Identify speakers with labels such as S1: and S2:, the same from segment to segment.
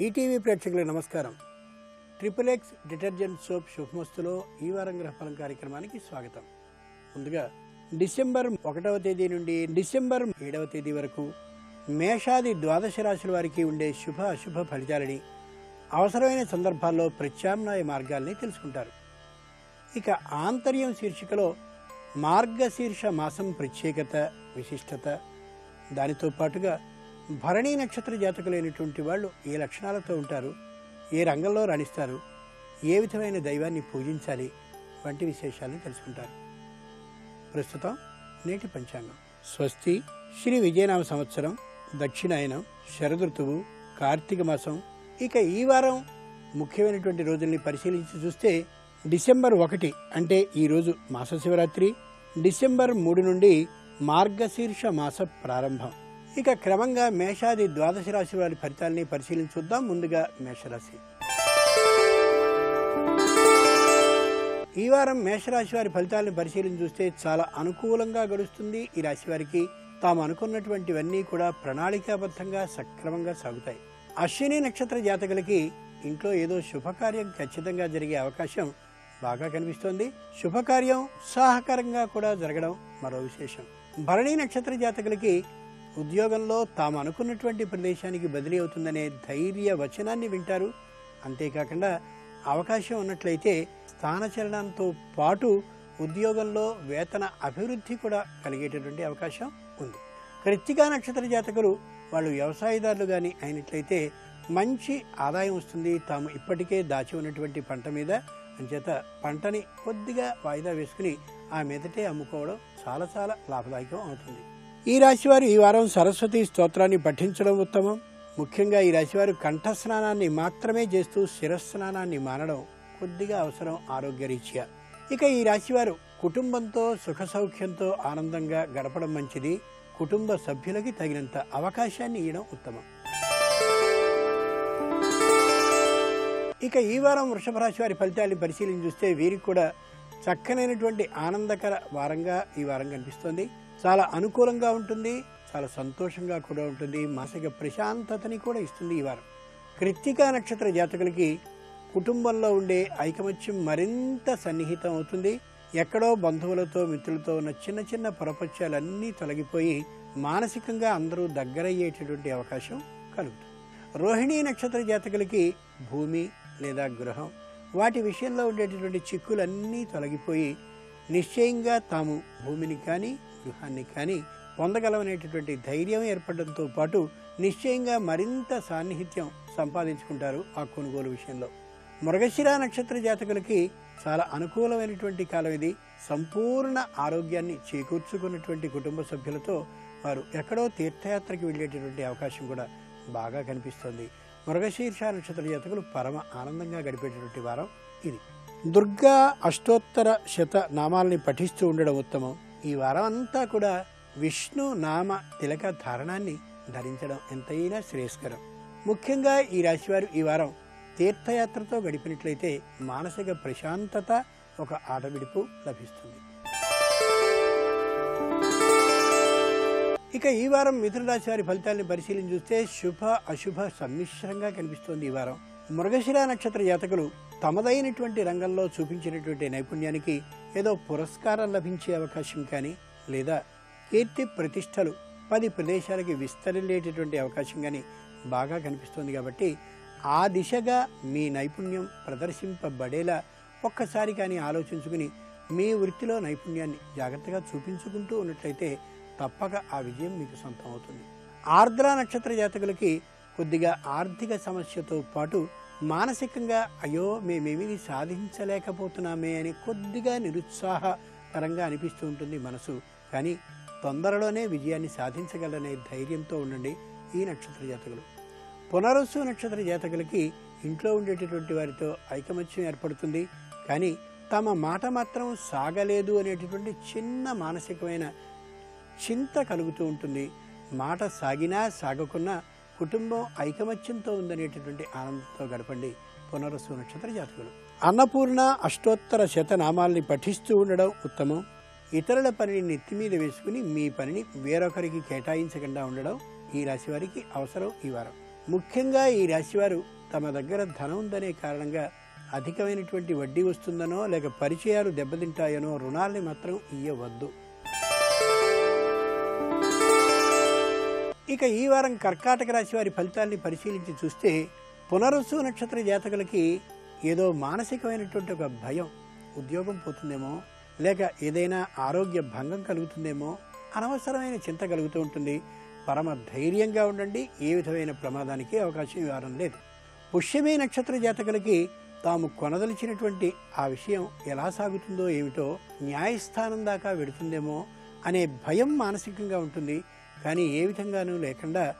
S1: ETV ప్రేక్షకులకు నమస్కారం. XXX detergent soap శుభమస్తులో ఈ వారం గ్రహఫలం కార్యక్రమానికి స్వాగతం. ముందుగా డిసెంబర్ 1వ తేదీ నుండి డిసెంబర్ 7వ తేదీ వరకు మేషాది ద్వాదశ రాశుల వారికి ఉండే శుభ అశుభ ఫలితాలని, అవసరమైన సందర్భాల్లో ప్రత్యామ్నాయ మార్గాల్ని తెలుసుకుంటారు. ఇక ఆంతర్యం శీర్షికలో మార్గశీర్ష మాసం ప్రత్యేకత, విశిష్టత, దానితో పాటుగా భరణీ నక్షత్ర జాతకులైనటువంటి వాళ్ళు ఏ లక్షణాలతో ఉంటారు, ఏ రంగంలో రాణిస్తారు, ఏ విధమైన దైవాన్ని పూజించాలి వంటి విశేషాలను తెలుసుకుంటారు. ప్రస్తుతం నేటి పంచాంగం. స్వస్తి శ్రీ విజయనామ సంవత్సరం, దక్షిణాయనం, శరదృతువు, కార్తీక మాసం. ఇక ఈ వారం ముఖ్యమైనటువంటి రోజుల్ని పరిశీలించి చూస్తే డిసెంబర్ 1 అంటే ఈరోజు మాస శివరాత్రి, డిసెంబర్ 3 నుండి మార్గశీర్ష మాస ప్రారంభం. ఇక క్రమంగా మేషాది ద్వాదశ రాశి వారి ఫలితాలని పరిశీలించుద్దాం. ముందుగా మేషరాశి. ఈ వారం మేషరాశి వారి ఫలితాలను పరిశీలించి చూస్తే చాలా అనుకూలంగా గడుస్తుంది. ఈ రాశి వారికి తాము అనుకున్నటువంటివన్నీ కూడా ప్రణాళికాబద్ధంగా సక్రమంగా సాగుతాయి. అశ్విని నక్షత్ర జాతకులకి ఇంట్లో ఏదో శుభకార్యం ఖచ్చితంగా జరిగే అవకాశం బాగా కనిపిస్తోంది. శుభకార్యం ఉత్సాహకరంగా కూడా జరగడం మరో విశేషం. భరణీ నక్షత్ర జాతకులకి ఉద్యోగంలో తాము అనుకున్నటువంటి ప్రదేశానికి బదిలీ అవుతుందనే ధైర్య వచనాన్ని వింటారు. అంతేకాకుండా అవకాశం ఉన్నట్లయితే స్థానచలనంతో పాటు ఉద్యోగంలో వేతన అభివృద్ధి కూడా కలిగేటటువంటి అవకాశం ఉంది. కృత్తికా నక్షత్ర జాతకులు వాళ్ళు వ్యవసాయదారులు కానీ అయినట్లయితే మంచి ఆదాయం వస్తుంది. తాము ఇప్పటికే దాచి ఉన్నటువంటి పంట మీద, అంచేత పంటని కొద్దిగా వాయిదా వేసుకుని ఆ మీదటే అమ్ముకోవడం చాలా చాలా లాభదాయకం అవుతుంది. ఈ రాశివారు ఈ వారం సరస్వతి స్తోత్రాన్ని పఠించడం ఉత్తమం. ముఖ్యంగా ఈ రాశివారు కంఠస్నానాన్ని మాత్రమే చేస్తూ శిరస్నానాన్ని మానడం కొద్దిగా అవసరం ఆరోగ్యరీత్యా. ఇక ఈ రాశివారు కుటుంబంతో సుఖ సౌఖ్యంతో ఆనందంగా గడపడం మంచిది. కుటుంబ సభ్యులకి తగినంత అవకాశాన్ని ఇవ్వడం ఉత్తమం. ఇక ఈ వారం వృషభ రాశి వారి ఫలితాలను పరిశీలించి చూస్తే వీరికి కూడా చక్కనైనటువంటి ఆనందకర వారంగా ఈ వారం కనిపిస్తోంది. చాలా అనుకూలంగా ఉంటుంది, చాలా సంతోషంగా కూడా ఉంటుంది, మానసిక ప్రశాంతతని కూడా ఇస్తుంది ఈ వారం. కృత్తికా నక్షత్ర జాతకులకి కుటుంబంలో ఉండే ఐకమత్యం మరింత సన్నిహితం అవుతుంది. ఎక్కడో బంధువులతో మిత్రులతో ఉన్న చిన్న చిన్న పొరపత్యాలన్నీ తొలగిపోయి మానసికంగా అందరూ దగ్గరయ్యేటటువంటి అవకాశం కలుగుతుంది. రోహిణీ నక్షత్ర జాతకులకి భూమి లేదా గృహం వాటి విషయంలో ఉండేటటువంటి చిక్కులన్నీ తొలగిపోయి నిశ్చయంగా తాము భూమిని కానీ గృహాన్ని కానీ పొందగలమనేటటువంటి ధైర్యం ఏర్పడడంతో పాటు నిశ్చయంగా మరింత సాన్నిహిత్యం సంపాదించుకుంటారు ఆ కొనుగోలు విషయంలో. మృగశిర నక్షత్ర జాతకులకి చాలా అనుకూలమైనటువంటి కాలం ఇది. సంపూర్ణ ఆరోగ్యాన్ని చేకూర్చుకున్నటువంటి కుటుంబ సభ్యులతో వారు ఎక్కడో తీర్థయాత్రకి వెళ్ళేటటువంటి అవకాశం కూడా బాగా కనిపిస్తోంది. మృగశీర్ష నక్షత్ర జాతకులు పరమ ఆనందంగా గడిపేటటువంటి వారం ఇది. దుర్గా అష్టోత్తర శత నామాలని పఠిస్తూ ఉండడం ఉత్తమం. ఈ వారం అంతా కూడా విష్ణు నామ తిలక ధారణాన్ని ధరించడం ఎంతైనా శ్రేయస్కరం. ముఖ్యంగా ఈ రాశివారు ఈ వారం తీర్థయాత్రతో గడిపినట్లయితే మానసిక ప్రశాంతత, ఒక ఆటవిడుపు లభిస్తుంది. ఇక ఈ వారం మిథున రాశి వారి ఫలితాలను పరిశీలించి చూస్తే శుభ అశుభ సమ్మిశ్రంగా కనిపిస్తోంది ఈ వారం. మృగశిర నక్షత్ర జాతకులు తమదైనటువంటి రంగంలో చూపించినటువంటి నైపుణ్యానికి ఏదో పురస్కారం లభించే అవకాశం కానీ, లేదా కీర్తి ప్రతిష్టలు 10 ప్రదేశాలకి విస్తరిల్లేటటువంటి అవకాశం కానీ బాగా కనిపిస్తోంది. కాబట్టి ఆ దిశగా మీ నైపుణ్యం ప్రదర్శింపబడేలా ఒక్కసారి కానీ ఆలోచించుకుని మీ వృత్తిలో నైపుణ్యాన్ని జాగ్రత్తగా చూపించుకుంటూ ఉన్నట్లయితే తప్పక ఆ విజయం మీకు సొంతం అవుతుంది. ఆర్ద్ర నక్షత్ర జాతకులకి కొద్దిగా ఆర్థిక సమస్యతో పాటు మానసికంగా అయ్యో మేమేమీ సాధించలేకపోతున్నామే అని కొద్దిగా నిరుత్సాహకరంగా అనిపిస్తూ ఉంటుంది మనసు. కానీ తొందరలోనే విజయాన్ని సాధించగలనే ధైర్యంతో ఉండండి ఈ నక్షత్ర జాతకులు. పునరుస్సు నక్షత్ర జాతకులకి ఇంట్లో ఉండేటటువంటి వారితో ఐకమత్యం ఏర్పడుతుంది. కానీ తమ మాట మాత్రం సాగలేదు అనేటటువంటి చిన్న మానసికమైన చింత కలుగుతూ ఉంటుంది. మాట సాగినా సాగకున్నా కుటుంబం ఐకమత్యంతో ఉందనేటటువంటి ఆనందంతో గడపండి పునరుస్సు నక్షత్ర జాతకులు. అన్నపూర్ణ అష్టోత్తర శతనామాల్ని పఠిస్తూ ఉండడం ఉత్తమం. ఇతరుల పనిని నెత్తి మీద వేసుకుని మీ పనిని వేరొకరికి కేటాయించకుండా ఉండడం ఈ రాశి వారికి అవసరం ఈ వారం. ముఖ్యంగా ఈ రాశివారు తమ దగ్గర ధనం ఉందనే కారణంగా అధికమైనటువంటి వడ్డీ వస్తుందనో లేక పరిచయాలు దెబ్బతింటాయనో రుణాల్ని మాత్రం ఇయ్యవద్దు. ఇక ఈ వారం కర్కాటక రాశి వారి ఫలితాల్ని పరిశీలించి చూస్తే పునరుసు నక్షత్ర జాతకులకి ఏదో మానసికమైనటువంటి ఒక భయం, ఉద్యోగం పోతుందేమో లేక ఏదైనా ఆరోగ్య భంగం కలుగుతుందేమో, అనవసరమైన చింత కలుగుతూ ఉంటుంది. పరమ ధైర్యంగా ఉండండి, ఏ విధమైన ప్రమాదానికి అవకాశం ఈ వారం లేదు. పుష్యమి నక్షత్ర జాతకులకి తాము కొనదలిచినటువంటి ఆ విషయం ఎలా సాగుతుందో ఏమిటో, న్యాయస్థానం దాకా వెడుతుందేమో అనే భయం మానసికంగా ఉంటుంది. కానీ ఏ విధంగానూ లేకుండా,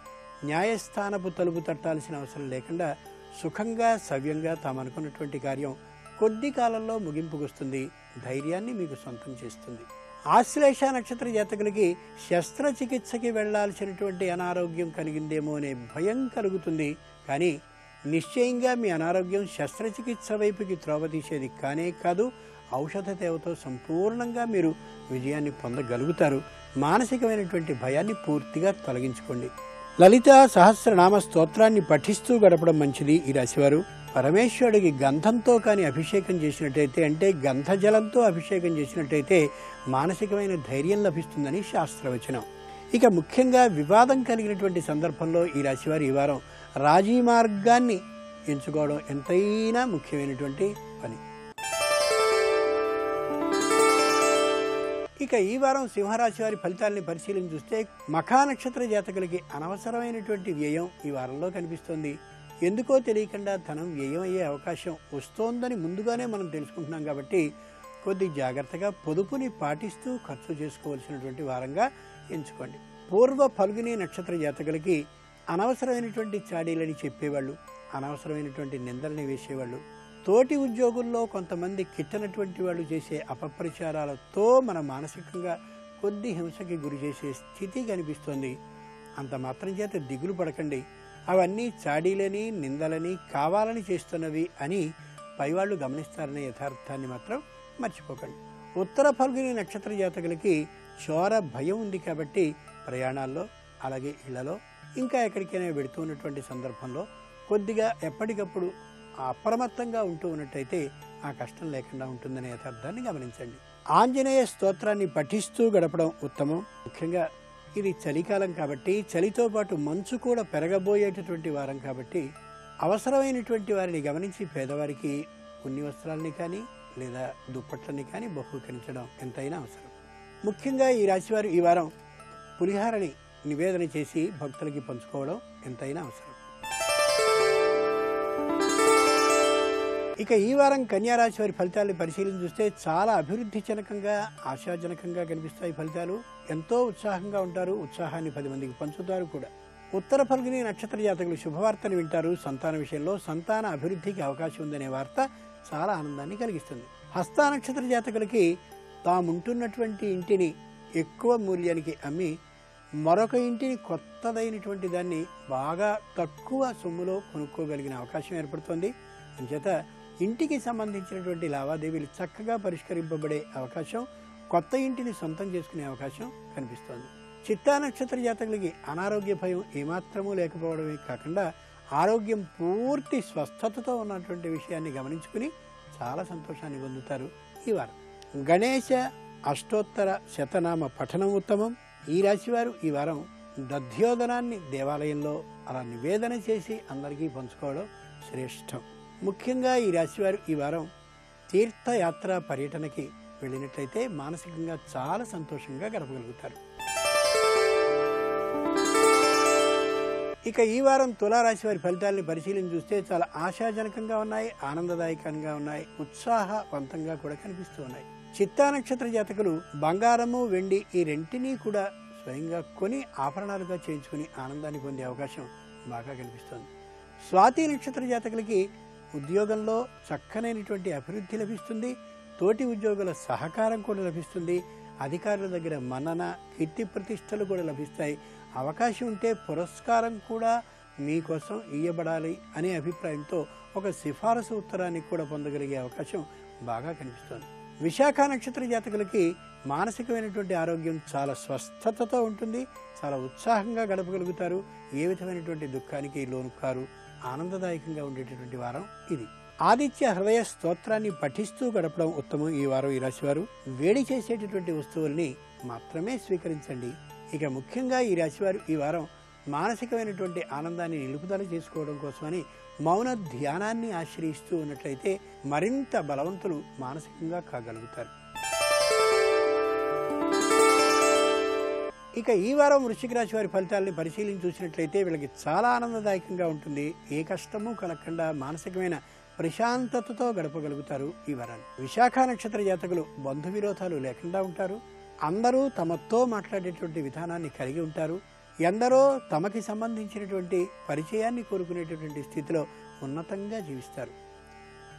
S1: న్యాయస్థానపు తలుపు తట్టాల్సిన అవసరం లేకుండా సుఖంగా సవ్యంగా తాము అనుకున్నటువంటి కార్యం కొద్ది కాలంలో ముగింపుకొస్తుంది. ధైర్యాన్ని మీకు సొంతం చేస్తుంది. ఆశ్లేష నక్షత్ర జాతకులకి శస్త్రచికిత్సకి వెళ్లాల్సినటువంటి అనారోగ్యం కలిగిందేమో అనే భయం కలుగుతుంది. కానీ నిశ్చయంగా మీ అనారోగ్యం శస్త్రచికిత్స వైపుకి త్రోవ తీసేది కానే కాదు. ఔషధ సేవతో సంపూర్ణంగా మీరు విజయాన్ని పొందగలుగుతారు. మానసికమైనటువంటి భయాన్ని పూర్తిగా తొలగించుకోండి. లలితా సహస్రనామ స్తోత్రాన్ని పఠిస్తూ గడపడం మంచిది. ఈ రాశివారు పరమేశ్వరుడికి గంధంతో కానీ అభిషేకం చేసినట్టయితే, అంటే గంధజలంతో అభిషేకం చేసినట్టయితే మానసికమైన ధైర్యం లభిస్తుందని శాస్త్రవచనం. ఇక ముఖ్యంగా వివాదం కలిగినటువంటి సందర్భంలో ఈ రాశివారు ఈ వారం రాజీ మార్గాన్ని ఎంచుకోవడం ఎంతైనా ముఖ్యమైనటువంటి పని. ఇక ఈ వారం సింహరాశి వారి ఫలితాలని పరిశీలించి చూస్తే మఖా నక్షత్ర జాతకులకి అనవసరమైనటువంటి వ్యయం ఈ వారంలో కనిపిస్తోంది. ఎందుకో తెలియకుండా ధనం వ్యయం అయ్యే అవకాశం వస్తోందని ముందుగానే మనం తెలుసుకుంటున్నాం. కాబట్టి కొద్ది జాగ్రత్తగా పొదుపుని పాటిస్తూ ఖర్చు చేసుకోవాల్సినటువంటి వారంగా ఎంచుకోండి. పూర్వ ఫల్గుని నక్షత్ర జాతకులకి అనవసరమైనటువంటి చాడీలని చెప్పేవాళ్ళు, అనవసరమైనటువంటి నిందలని వేసేవాళ్ళు, తోటి ఉద్యోగుల్లో కొంతమంది కిట్టనటువంటి వాళ్ళు చేసే అపప్రచారాలతో మన మానసికంగా కొద్ది హింసకి గురి చేసే స్థితి కనిపిస్తోంది. అంత మాత్రం చేత దిగులు పడకండి. అవన్నీ చాడీలని నిందలని కావాలని చేస్తున్నవి అని పైవాళ్లు గమనిస్తారనే యథార్థాన్ని మాత్రం మర్చిపోకండి. ఉత్తర ఫల్గుని నక్షత్ర జాతకులకి చోర భయం ఉంది కాబట్టి ప్రయాణాల్లో, అలాగే ఇళ్లలో, ఇంకా ఎక్కడికైనా వెడుతూ ఉన్నటువంటి సందర్భంలో కొద్దిగా ఎప్పటికప్పుడు అప్రమత్తంగా ఉంటూ ఉన్నట్టయితే ఆ కష్టం లేకుండా ఉంటుందనే యథార్థాన్ని గమనించండి. ఆంజనేయ స్తోత్రాన్ని పఠిస్తూ గడపడం ఉత్తమం. ముఖ్యంగా ఇది చలికాలం కాబట్టి, చలితో పాటు మంచు కూడా పెరగబోయేటటువంటి వారం కాబట్టి అవసరమైనటువంటి వారిని గమనించి పేదవారికి ఉన్ని వస్త్రాలని కానీ లేదా దుప్పట్లని కానీ బహూకరించడం ఎంతైనా అవసరం. ముఖ్యంగా ఈ రాశివారు ఈ వారం పులిహారని నివేదన చేసి భక్తులకి పంచుకోవడం ఎంతైనా అవసరం. ఇక ఈ వారం కన్యారాశి వారి ఫలితాలను పరిశీలించి చూస్తే చాలా అభివృద్ధి జనకంగా, ఆశాజనకంగా కనిపిస్తాయి ఫలితాలు. ఎంతో ఉత్సాహంగా ఉంటారు, ఉత్సాహాన్ని 10 మందికి పంచుతారు కూడా. ఉత్తర ఫల్గుని నక్షత్ర జాతకులు శుభవార్తను వింటారు. సంతాన విషయంలో సంతాన అభివృద్ధికి అవకాశం ఉందనే వార్త చాలా ఆనందాన్ని కలిగిస్తుంది. హస్త నక్షత్ర జాతకులకి తాముంటున్నటువంటి ఇంటిని ఎక్కువ మూల్యానికి అమ్మి మరొక ఇంటిని కొత్తదైనటువంటి దాన్ని బాగా తక్కువ సొమ్ములో కొనుక్కోగలిగిన అవకాశం ఏర్పడుతుంది. అంచేత ఇంటికి సంబంధించినటువంటి లావాదేవీలు చక్కగా పరిష్కరింపబడే అవకాశం, కొత్త ఇంటిని సొంతం చేసుకునే అవకాశం కనిపిస్తోంది. చిత్తా నక్షత్ర జాతకులకి అనారోగ్య భయం ఏమాత్రమూ లేకపోవడమే కాకుండా ఆరోగ్యం పూర్తి స్వస్థతతో ఉన్నటువంటి విషయాన్ని గమనించుకుని చాలా సంతోషాన్ని పొందుతారు ఈ వారం. గణేశ అష్టోత్తర శతనామ పఠనం ఉత్తమం. ఈ రాశివారు ఈ వారం దధ్యోదనాన్ని దేవాలయంలో అలా నివేదన చేసి అందరికీ పంచుకోవడం శ్రేష్టం. ముఖ్యంగా ఈ రాశివారు ఈ వారం తీర్థయాత్ర పర్యటనకి వెళ్ళినట్లయితే మానసికంగా చాలా సంతోషంగా గడపగలుగుతారు. ఇక ఈ వారం తులారాశి వారి ఫలితాలని పరిశీలించి చూస్తే చాలా ఆశాజనకంగా ఉన్నాయి, ఆనందదాయకంగా ఉన్నాయి, ఉత్సాహవంతంగా కూడా కనిపిస్తూ ఉన్నాయి. చిత్తా నక్షత్ర జాతకులు బంగారము, వెండి ఈ రెంటినీ కూడా స్వయంగా కొని ఆభరణాలుగా చేయించుకుని ఆనందాన్ని పొందే అవకాశం బాగా కనిపిస్తోంది. స్వాతి నక్షత్ర జాతకులకి ఉద్యోగంలో చక్కనైనటువంటి అభివృద్ధి లభిస్తుంది. తోటి ఉద్యోగుల సహకారం కూడా లభిస్తుంది. అధికారుల దగ్గర మన్నన, కీర్తి ప్రతిష్టలు కూడా లభిస్తాయి. అవకాశం ఉంటే పురస్కారం కూడా మీకోసం ఇయ్యబడాలి అనే అభిప్రాయంతో ఒక సిఫారసు ఉత్తరాన్ని కూడా పొందగలిగే అవకాశం బాగా కనిపిస్తోంది. విశాఖ నక్షత్ర జాతకులకి మానసికమైనటువంటి ఆరోగ్యం చాలా స్వస్థతతో ఉంటుంది, చాలా ఉత్సాహంగా గడపగలుగుతారు, ఏ విధమైనటువంటి దుఃఖానికి లోను కారు, ఆనందదాయకంగా ఉండేటటువంటి వారం ఇది. ఆదిత్య హృదయ స్తోత్రాన్ని పఠిస్తూ గడపడం ఉత్తమం ఈ వారం. ఈ రాశివారు వేడి చేసేటటువంటి వస్తువుల్ని మాత్రమే స్వీకరించండి. ఇక ముఖ్యంగా ఈ రాశివారు ఈ వారం మానసికమైనటువంటి ఆనందాన్ని నిలుపుదల చేసుకోవడం కోసమని మౌన ధ్యానాన్ని ఆశ్రయిస్తూ ఉన్నట్లయితే మరింత బలవంతులు మానసికంగా కాగలుగుతారు. ఇక ఈ వారం వృశ్చిక రాశి వారి ఫలితాలని పరిశీలించి చూసినట్లయితే వీళ్ళకి చాలా ఆనందదాయకంగా ఉంటుంది. ఏ కష్టము కలగకుండా మానసికమైన ప్రశాంతతతో గడపగలుగుతారు ఈ వారాన్ని. విశాఖ నక్షత్ర జాతకులు బంధు విరోధాలు లేకుండా ఉంటారు. అందరూ తమతో మాట్లాడేటువంటి విధానాన్ని కలిగి ఉంటారు. ఎందరో తమకి సంబంధించినటువంటి పరిచయాన్ని కోరుకునేటటువంటి స్థితిలో ఉన్నతంగా జీవిస్తారు.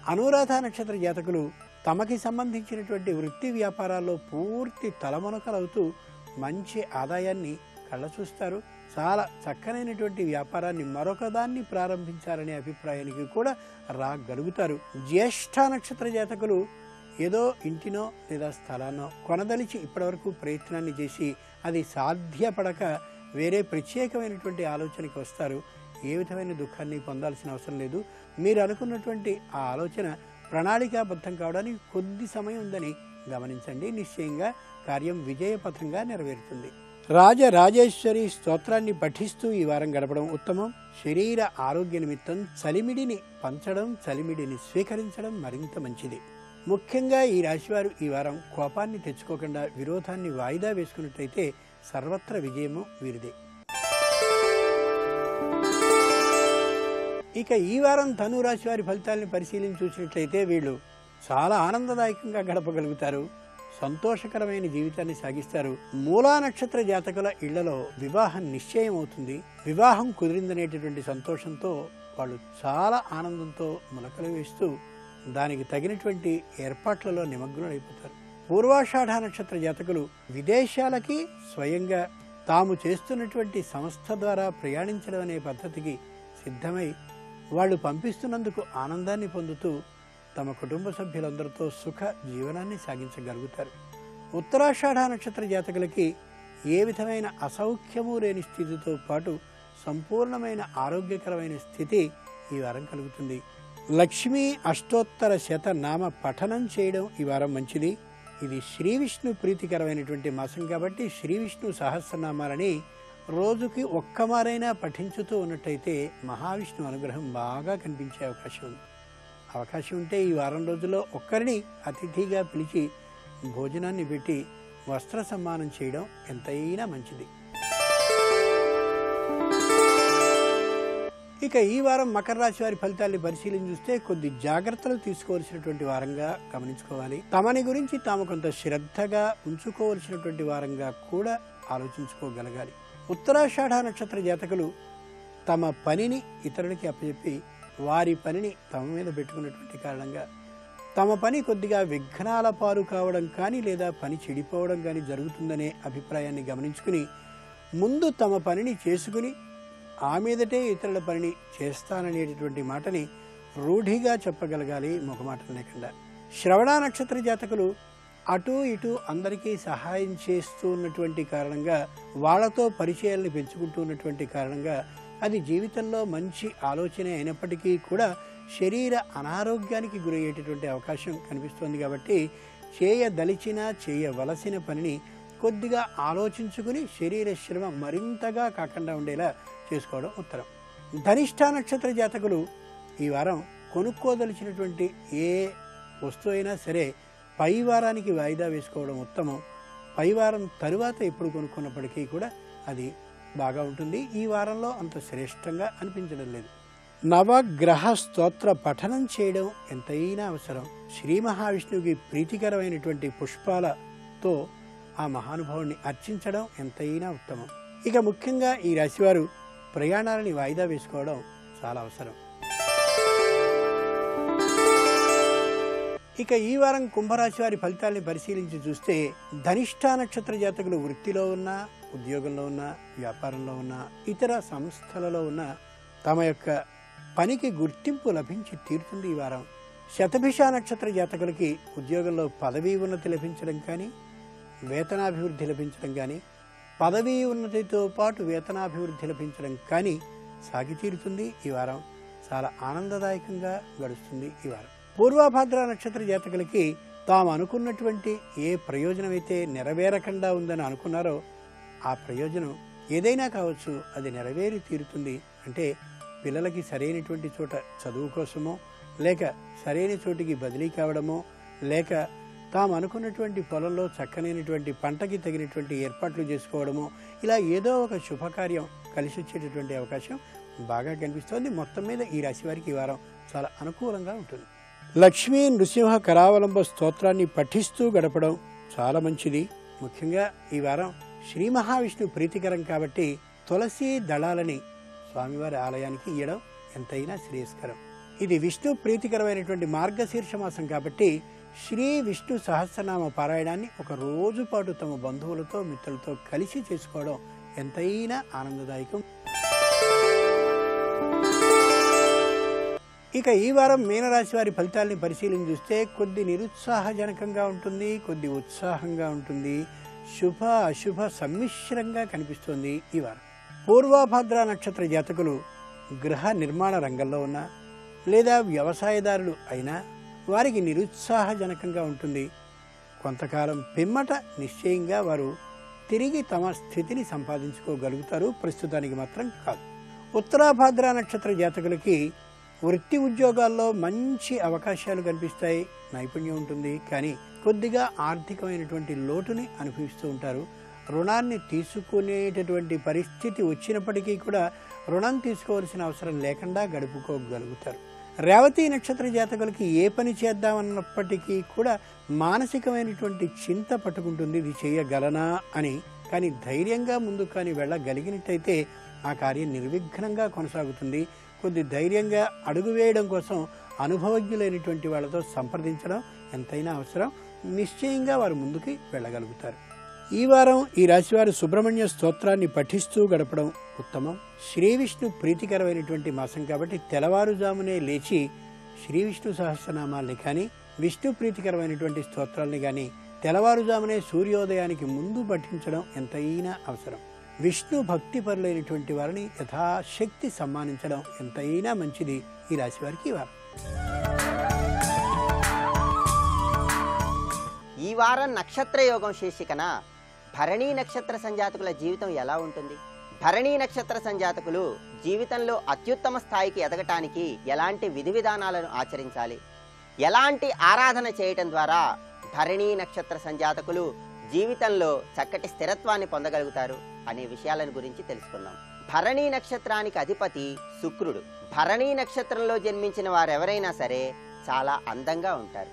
S1: అనురాధ నక్షత్ర జాతకులు తమకి సంబంధించినటువంటి వృత్తి వ్యాపారాల్లో పూర్తి తలమునకలవుతూ మంచి ఆదాయాన్ని కళ్ళ చూస్తారు. చాలా చక్కనైనటువంటి వ్యాపారాన్ని మరొకదాన్ని ప్రారంభించాలనే అభిప్రాయానికి కూడా రాగలుగుతారు. జ్యేష్ఠ నక్షత్ర జాతకులు ఏదో ఇంటినో లేదా స్థలాన్నో కొనదలిచి ఇప్పటివరకు ప్రయత్నాన్ని చేసి అది సాధ్యపడక వేరే ప్రత్యేకమైనటువంటి ఆలోచనకి వస్తారు. ఏ విధమైన దుఃఖాన్ని పొందాల్సిన అవసరం లేదు. మీరు అనుకున్నటువంటి ఆ ఆలోచన ప్రణాళికాబద్ధం కావడానికి కొద్ది సమయం ఉందని గమనించండి. నిశ్చయంగా కార్యం విజయపథంగా నెరవేరుతుంది. రాజరాజేశ్వరి స్తోత్రాన్ని పఠిస్తూ ఈ వారం గడపడం ఉత్తమం. శరీర ఆరోగ్య నిమిత్తం చలిమిడిని పంచడం, చలిమిడిని స్వీకరించడం మరింత మంచిది. ముఖ్యంగా ఈ రాశివారు ఈ వారం కోపాన్ని తెచ్చుకోకుండా విరోధాన్ని వాయిదా వేసుకున్నట్లయితే సర్వత్ర విజయము వీరిదే. ఇక ఈ వారం ధను రాశి వారి ఫలితాలను పరిశీలించి చూసినట్లయితే వీళ్ళు చాలా ఆనందదాయకంగా గడపగలుగుతారు. సంతోషకరమైన జీవితాన్ని సాగిస్తారు. మూలా నక్షత్ర జాతకుల ఇళ్లలో వివాహం నిశ్చయం అవుతుంది. వివాహం కుదిరిందనేటటువంటి సంతోషంతో వాళ్ళు చాలా ఆనందంతో ములకలు వేస్తూ దానికి తగినటువంటి ఏర్పాట్లలో నిమగ్నులైపోతారు. పూర్వాషాఢ నక్షత్ర జాతకులు విదేశాలకి స్వయంగా తాము చేస్తున్నటువంటి సంస్థ ద్వారా ప్రయాణించడం అనే పద్ధతికి సిద్ధమై వాళ్ళు పంపిస్తున్నందుకు ఆనందాన్ని పొందుతూ తమ కుటుంబ సభ్యులందరితో సుఖ జీవనాన్ని సాగించగలుగుతారు. ఉత్తరాషాఢ నక్షత్ర జాతకులకి ఏ విధమైన అసౌఖ్యము లేని స్థితితో పాటు సంపూర్ణమైన ఆరోగ్యకరమైన స్థితి ఈ వారం కలుగుతుంది. లక్ష్మీ అష్టోత్తర శతనామ పఠనం చేయడం ఈ వారం మంచిది. ఇది శ్రీ విష్ణు ప్రీతికరమైనటువంటి మాసం కాబట్టి శ్రీ విష్ణు సహస్రనామాలని రోజుకి ఒక్కమారైనా పఠించుతూ ఉన్నట్టయితే మహావిష్ణు అనుగ్రహం బాగా కనిపించే అవకాశం ఉంటే ఈ వారం రోజుల్లో ఒక్కరిని అతిథిగా పిలిచి భోజనాన్ని పెట్టి వస్త్ర సమ్మానం చేయడం ఎంతైనా మంచిది. ఇక ఈ వారం మకర రాశి వారి ఫలితాన్ని పరిశీలించి చూస్తే కొద్ది జాగ్రత్తలు తీసుకోవాల్సినటువంటి వారంగా గమనించుకోవాలి. తమని గురించి తాము కొంత శ్రద్ధగా ఉంచుకోవలసినటువంటి వారంగా కూడా ఆలోచించుకోగలగాలి. ఉత్తరాషాఢ నక్షత్ర జాతకులు తమ పనిని ఇతరులకి అప్పచెప్పి వారి పనిని తమ మీద పెట్టుకున్నటువంటి కారణంగా తమ పని కొద్దిగా విఘ్నాల పాలు కావడం కానీ లేదా పని చెడిపోవడం కానీ జరుగుతుందనే అభిప్రాయాన్ని గమనించుకుని ముందు తమ పనిని చేసుకుని ఆ మీదటే ఇతరుల పనిని చేస్తాననేటటువంటి మాటని రూఢిగా చెప్పగలగాలి, మొహమాటం లేకుండా. శ్రవణ నక్షత్ర జాతకులు అటు ఇటు అందరికీ సహాయం చేస్తూ ఉన్నటువంటి కారణంగా వాళ్లతో పరిచయాలను పెంచుకుంటూ ఉన్నటువంటి కారణంగా అది జీవితంలో మంచి ఆలోచన అయినప్పటికీ కూడా శరీర అనారోగ్యానికి గురయ్యేటటువంటి అవకాశం కనిపిస్తోంది. కాబట్టి చేయదలిచిన చేయవలసిన పనిని కొద్దిగా ఆలోచించుకుని శరీర శ్రమ మరింతగా కాకుండా ఉండేలా చేసుకోవడం ఉత్తరం. ధనిష్ఠ నక్షత్ర జాతకులు ఈ వారం కొనుక్కోదలిచినటువంటి ఏ వస్తువు అయినా సరే పై వారానికి వాయిదా వేసుకోవడం ఉత్తమం. పై వారం తరువాత ఎప్పుడు కొనుక్కున్నప్పటికీ కూడా అది బాగా ఉంటుంది. ఈ వారంలో అంత శ్రేష్టంగా అనిపించడం లేదు. నవగ్రహ స్తోత్ర పఠనం చేయడం ఎంతైనా అవసరం. శ్రీ మహావిష్ణువుకి ప్రీతికరమైనటువంటి పుష్పాలతో ఆ మహానుభావుని అర్చించడం ఎంతైనా ఉత్తమం. ఇక ముఖ్యంగా ఈ రాశివారు ప్రయాణాలని వాయిదా వేసుకోవడం చాలా అవసరం. ఇక ఈ వారం కుంభరాశి వారి ఫలితాలని పరిశీలించి చూస్తే ధనిష్ఠ నక్షత్ర జాతకులు వృత్తిలో ఉన్నా, ఉద్యోగంలో ఉన్నా, వ్యాపారంలో ఉన్నా, ఇతర సంస్థలలో ఉన్న తమ యొక్క పనికి గుర్తింపు లభించి తీరుతుంది. ఈ వారం శతభిష నక్షత్ర జాతకులకి ఉద్యోగంలో పదవీ ఉన్నతి లభించడం కానీ, వేతనాభివృద్ధి లభించడం కానీ, పదవీ ఉన్నతితో పాటు వేతనాభివృద్ధి లభించడం కానీ సాగి తీరుతుంది. ఈ వారం చాలా ఆనందదాయకంగా గడుస్తుంది. ఈ వారం పూర్వభాద్ర నక్షత్ర జాతకులకి తాము అనుకున్నటువంటి ఏ ప్రయోజనమైతే నెరవేరకుండా ఉందని అనుకున్నారో ఆ ప్రయోజనం ఏదైనా కావచ్చు, అది నెరవేరి తీరుతుంది. అంటే పిల్లలకి సరైనటువంటి చోట చదువు కోసమో, లేక సరైన చోటికి బదిలీ కావడమో, లేక తాము అనుకున్నటువంటి పొలంలో చక్కనైనటువంటి పంటకి తగినటువంటి ఏర్పాట్లు చేసుకోవడమో, ఇలా ఏదో ఒక శుభకార్యం కలిసి వచ్చేటటువంటి అవకాశం బాగా కనిపిస్తోంది. మొత్తం మీద ఈ రాశి వారికి ఈ వారం చాలా అనుకూలంగా ఉంటుంది. లక్ష్మీ నృసింహ కరావలంబ స్తోత్రాన్ని పఠిస్తూ గడపడం చాలా మంచిది. ముఖ్యంగా ఈ వారం శ్రీ మహావిష్ణు ప్రీతికరం కాబట్టి తులసి దళాలని స్వామివారి ఆలయానికి ఇవ్వడం ఎంతైనా శ్రేయస్కరం. ఇది విష్ణు ప్రీతికరమైనటువంటి మార్గశీర్ష మాసం కాబట్టి శ్రీ విష్ణు సహస్రనామ పారాయణాన్ని ఒక రోజు పాటు తమ బంధువులతో మిత్రులతో కలిసి చేసుకోవడం ఎంతైనా ఆనందదాయకం. ఇక ఈ వారం మీనరాశి వారి ఫలితాలని పరిశీలన చూస్తే కొద్ది నిరుత్సాహజనకంగా ఉంటుంది, కొద్ది ఉత్సాహంగా ఉంటుంది. శుభ అశుభ సమ్మిశ్రంగా కనిపిస్తోంది ఈ వారం. పూర్వభాద్ర నక్షత్ర జాతకులు గృహ నిర్మాణ రంగంలో ఉన్నా, లేదా వ్యవసాయదారులు అయినా వారికి నిరుత్సాహజనకంగా ఉంటుంది. కొంతకాలం పిమ్మట నిశ్చయంగా వారు తిరిగి తమ స్థితిని సంపాదించుకోగలుగుతారు. ప్రస్తుతానికి మాత్రం కాదు. ఉత్తరాభాద్ర నక్షత్ర జాతకులకి వృత్తి ఉద్యోగాల్లో మంచి అవకాశాలు కనిపిస్తాయి, నైపుణ్యం ఉంటుంది. కానీ కొద్దిగా ఆర్థికమైనటువంటి లోటుని అనుభవిస్తూ ఉంటారు. రుణాన్ని తీసుకునేటటువంటి పరిస్థితి వచ్చినప్పటికీ కూడా రుణం తీసుకోవాల్సిన అవసరం లేకుండా గడుపుకోగలుగుతారు. రేవతి నక్షత్ర జాతకులకి ఏ పని చేద్దామన్నప్పటికీ కూడా మానసికమైనటువంటి చింత పట్టుకుంటుంది, ఇది చేయగలనా అని. కానీ ధైర్యంగా ముందుకు కానీ వెళ్ళగలిగినట్టయితే ఆ కార్యం నిర్విఘ్నంగా కొనసాగుతుంది. కొద్ది ధైర్యంగా అడుగు వేయడం కోసం అనుభవజ్ఞులైనటువంటి వాళ్ళతో సంప్రదించడం ఎంతైనా అవసరం. నిశ్చయంగా వారు ముందుకి వెళ్ళగలుగుతారు. ఈ వారం ఈ రాశివారు సుబ్రహ్మణ్య స్తోత్రాన్ని పఠిస్తూ గడపడం ఉత్తమం. శ్రీ విష్ణు ప్రీతికరమైనటువంటి మాసం కాబట్టి తెల్లవారుజామునే లేచి శ్రీ విష్ణు సహస్రనామాల్ని కానీ, విష్ణు ప్రీతికరమైనటువంటి స్తోత్రాల్ని కానీ తెల్లవారుజామునే సూర్యోదయానికి ముందు పఠించడం ఎంతైనా అవసరం. విష్ణు భక్తి పరులైనటువంటి వారిని యథాశక్తి సమ్మానించడం ఎంతైనా మంచిది ఈ రాశి వారికి ఈ వారం.
S2: ఈ వారం నక్షత్ర యోగం శీర్షికన భరణీ నక్షత్ర సంజాతకుల జీవితం ఎలా ఉంటుంది, భరణీ నక్షత్ర సంజాతకులు జీవితంలో అత్యుత్తమ స్థాయికి ఎదగటానికి ఎలాంటి విధి విధానాలను ఆచరించాలి, ఎలాంటి ఆరాధన చేయటం ద్వారా భరణీ నక్షత్ర సంజాతకులు జీవితంలో చక్కటి స్థిరత్వాన్ని పొందగలుగుతారు అనే విషయాలను గురించి తెలుసుకుందాం. భరణీ నక్షత్రానికి అధిపతి శుక్రుడు. భరణీ నక్షత్రంలో జన్మించిన వారెవరైనా సరే చాలా అందంగా ఉంటారు,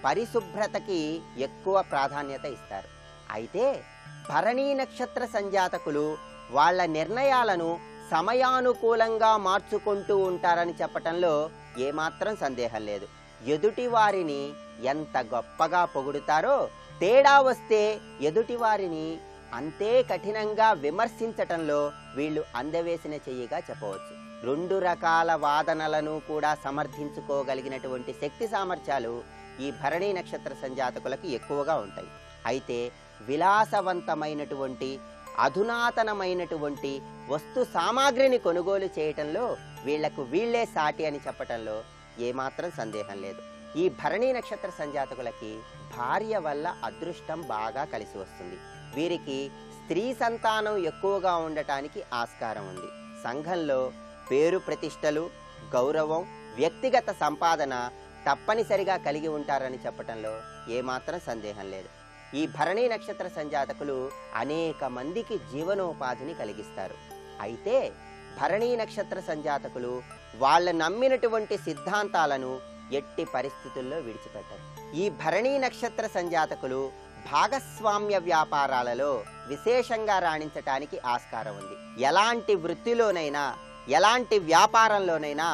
S2: పరిశుభ్రతకి ఎక్కువ ప్రాధాన్యత ఇస్తారు. అయితే భరణీ నక్షత్ర సంజాతకులు వాళ్ళ నిర్ణయాలను సమయానుకూలంగా మార్చుకుంటూ ఉంటారని చెప్పటంలో ఏమాత్రం సందేహం లేదు. ఎదుటి వారిని ఎంత గొప్పగా పొగుడుతారో తేడా వస్తే ఎదుటి వారిని అంతే కఠినంగా విమర్శించటంలో వీళ్ళు అందవేసిన చెయ్యిగా చెప్పవచ్చు. రెండు రకాల వాదనలను కూడా సమర్థించుకోగలిగినటువంటి శక్తి సామర్థ్యాలు ఈ భరణీ నక్షత్ర సంజాతకులకు ఎక్కువగా ఉంటాయి. అయితే విలాసవంతమైనటువంటి అధునాతనమైనటువంటి వస్తు సామాగ్రిని కొనుగోలు చేయటంలో వీళ్లకు వీళ్లే సాటి అని చెప్పటంలో ఏమాత్రం సందేహం లేదు. ఈ భరణీ నక్షత్ర సంజాతకులకి భార్య వల్ల అదృష్టం బాగా కలిసి వస్తుంది. వీరికి స్త్రీ సంతానం ఎక్కువగా ఉండటానికి ఆస్కారం ఉంది. సంఘంలో పేరు ప్రతిష్టలు, గౌరవం, వ్యక్తిగత సంపాదన తప్పనిసరిగా కలిగి ఉంటారని చెప్పటంలో ఏమాత్రం సందేహం లేదు. ఈ భరణీ నక్షత్ర సంజాతకులు అనేక మందికి జీవనోపాధిని కలిగిస్తారు. అయితే భరణీ నక్షత్ర సంజాతకులు వాళ్ళ నమ్మినటువంటి సిద్ధాంతాలను ఎట్టి పరిస్థితుల్లో విడిచిపెట్టరు. ఈ భరణీ నక్షత్ర సంజాతకులు భాగస్వామ్య వ్యాపారాలలో విశేషంగా రాణించటానికి ఆస్కారం ఉంది. ఎలాంటి వృత్తిలోనైనా, ఎలాంటి వ్యాపారంలోనైనా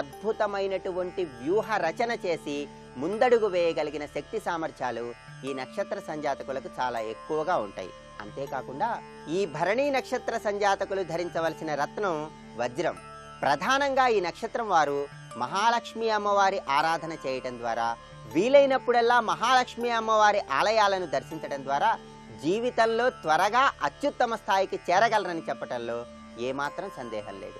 S2: అద్భుతమైనటువంటి వ్యూహ రచన చేసి ముందడుగు వేయగలిగిన శక్తి సామర్థ్యాలు ఈ నక్షత్ర సంజాతకులకు చాలా ఎక్కువగా ఉంటాయి. అంతేకాకుండా ఈ భరణీ నక్షత్ర సంజాతకులు ధరించవలసిన రత్నం వజ్రం. ప్రధానంగా ఈ నక్షత్రం వారు మహాలక్ష్మి అమ్మవారి ఆరాధన చేయటం ద్వారా, వీలైనప్పుడల్లా మహాలక్ష్మి అమ్మవారి ఆలయాలను దర్శించడం ద్వారా జీవితంలో త్వరగా అత్యుత్తమ స్థాయికి చేరగలరని చెప్పటంలో ఏమాత్రం సందేహం లేదు.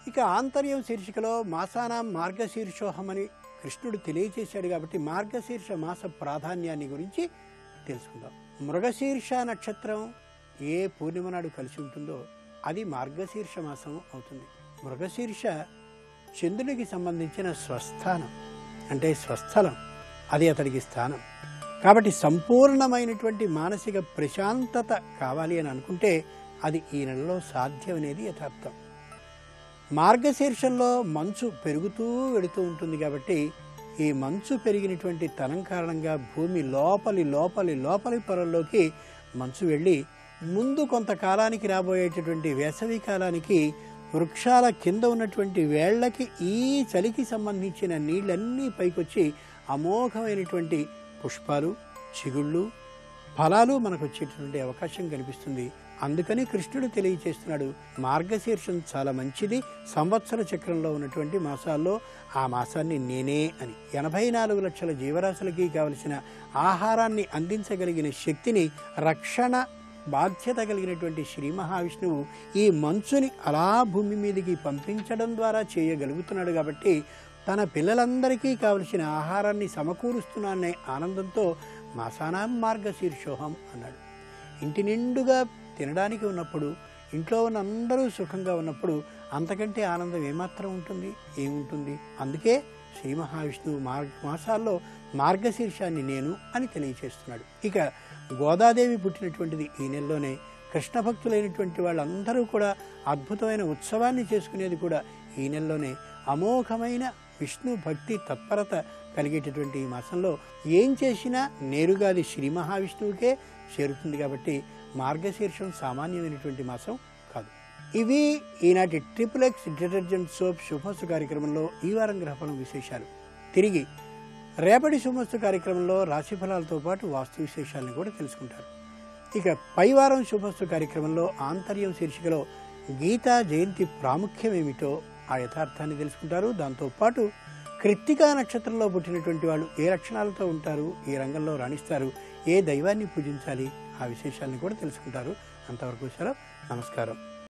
S1: ఇక ఆంతర్యం శీర్షికలో మాసానాం మార్గశీర్షోహం అని కృష్ణుడు తెలియచేశాడు కాబట్టి మార్గశీర్ష మాస ప్రాధాన్యాన్ని గురించి తెలుసుకుందాం. మృగశీర్ష నక్షత్రం ఏ పూర్ణిమ నాడు కలిసి ఉంటుందో అది మార్గశీర్ష మాసం అవుతుంది. మృగశీర్ష చంద్రుడికి సంబంధించిన స్వస్థానం, అంటే స్వస్థలం, అది అతడికి స్థానం. కాబట్టి సంపూర్ణమైనటువంటి మానసిక ప్రశాంతత కావాలి అని అనుకుంటే అది ఈ నెలలో సాధ్యం అనేది యథార్థం. మార్గశీర్షంలో మంచు పెరుగుతూ వెళుతూ ఉంటుంది కాబట్టి ఈ మంచు పెరిగినటువంటి తనం కారణంగా భూమి లోపలి లోపలి లోపలి పొరల్లోకి మంచు వెళ్ళి ముందు కొంతకాలానికి రాబోయేటటువంటి వేసవి కాలానికి వృక్షాల కింద ఉన్నటువంటి వేళ్లకి ఈ చలికి సంబంధించిన నీళ్ళన్నీ పైకొచ్చి అమోఘమైనటువంటి పుష్పాలు, చిగుళ్ళు, ఫలాలు మనకు వచ్చేటటువంటి అవకాశం కనిపిస్తుంది. అందుకని కృష్ణుడు తెలియచేస్తున్నాడు, మార్గశీర్షం చాలా మంచిది, సంవత్సర చక్రంలో ఉన్నటువంటి మాసాల్లో ఆ మాసాన్ని నేనే అని. 84 లక్షల జీవరాశులకి కావలసిన ఆహారాన్ని అందించగలిగిన శక్తిని, రక్షణ బాధ్యత కలిగినటువంటి శ్రీ మహావిష్ణువు ఈ మంచుని అలా భూమి మీదకి పంపించడం ద్వారా చేయగలుగుతున్నాడు. కాబట్టి తన పిల్లలందరికీ కావలసిన ఆహారాన్ని సమకూరుస్తున్నానే ఆనందంతో మాసానాం మార్గశీర్షోహం అన్నాడు. ఇంటి నిండుగా తినడానికి ఉన్నప్పుడు, ఇంట్లో ఉన్న అందరూ సుఖంగా ఉన్నప్పుడు అంతకంటే ఆనందం ఏమాత్రం ఉంటుంది? ఏముంటుంది? అందుకే శ్రీ మహావిష్ణువు మాసాల్లో మార్గశీర్షాన్ని నేను అని తెలియచేస్తున్నాడు. ఇక గోదాదేవి పుట్టినటువంటిది ఈ నెలలోనే. కృష్ణ భక్తులైనటువంటి వాళ్ళందరూ కూడా అద్భుతమైన ఉత్సవాన్ని చేసుకునేది కూడా ఈ నెలలోనే. అమోఘమైన విష్ణు భక్తి తత్పరత కలిగేటటువంటి ఈ మాసంలో ఏం చేసినా నేరుగా అది శ్రీ మహావిష్ణువుకే చేరుతుంది. కాబట్టి మార్గశీర్షం సామాన్యమైనటువంటి మాసం కాదు. ఇవి ఈనాటి XXX డిటర్జెంట్ సోప్ శుభమస్తు కార్యక్రమంలో ఈ వారం గ్రహఫలం విశేషాలు. తిరిగి రేపటి శుభమస్తు కార్యక్రమంలో రాశిఫలాలతో పాటు వాస్తు విశేషాలను కూడా తెలుసుకుంటారు. ఇక పై వారం శుభమస్తు కార్యక్రమంలో ఆంతర్యం శీర్షికలో గీతా జయంతి ప్రాముఖ్యం ఏమిటో ఆ యథార్థాన్ని తెలుసుకుంటారు. దాంతోపాటు కృత్తికా నక్షత్రంలో పుట్టినటువంటి వాళ్ళు ఏ లక్షణాలతో ఉంటారు, ఏ రంగంలో రాణిస్తారు, ఏ దైవాన్ని పూజించాలి, ఆ విశేషాలను కూడా తెలుసుకుంటారు. అంతవరకు సెలవు. నమస్కారం.